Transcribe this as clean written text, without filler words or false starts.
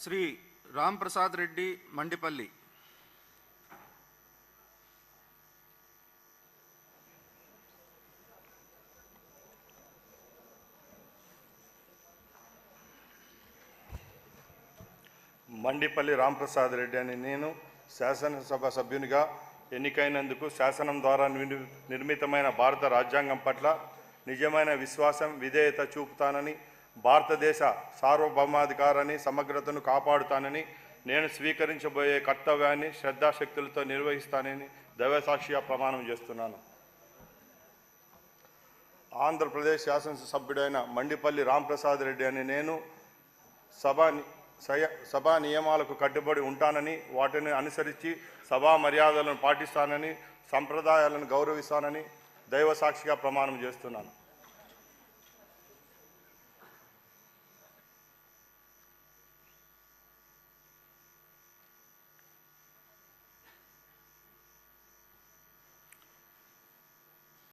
శ్రీ రామ్ ప్రసాద్ రెడ్డి మండిపల్లి. మండిపల్లి రాంప్రసాద్ రెడ్డి అని నేను శాసనసభ సభ్యునిగా ఎన్నికైనందుకు శాసనం ద్వారా నిర్మితమైన భారత రాజ్యాంగం పట్ల నిజమైన విశ్వాసం, విధేయత చూపుతానని, భారతదేశ సార్వభౌమాధికారాన్ని, సమగ్రతను కాపాడుతానని, నేను స్వీకరించబోయే కర్తవ్యాన్ని శ్రద్ధాశక్తులతో నిర్వహిస్తానని దైవసాక్షిగా ప్రమాణం చేస్తున్నాను. ఆంధ్రప్రదేశ్ శాసనసభ్యుడైన మండిపల్లి రాంప్రసాద్ రెడ్డి అని నేను సభా నియమాలకు కట్టుబడి ఉంటానని, వాటిని అనుసరించి సభా మర్యాదలను పాటిస్తానని, సంప్రదాయాలను గౌరవిస్తానని దైవసాక్షిగా ప్రమాణం చేస్తున్నాను.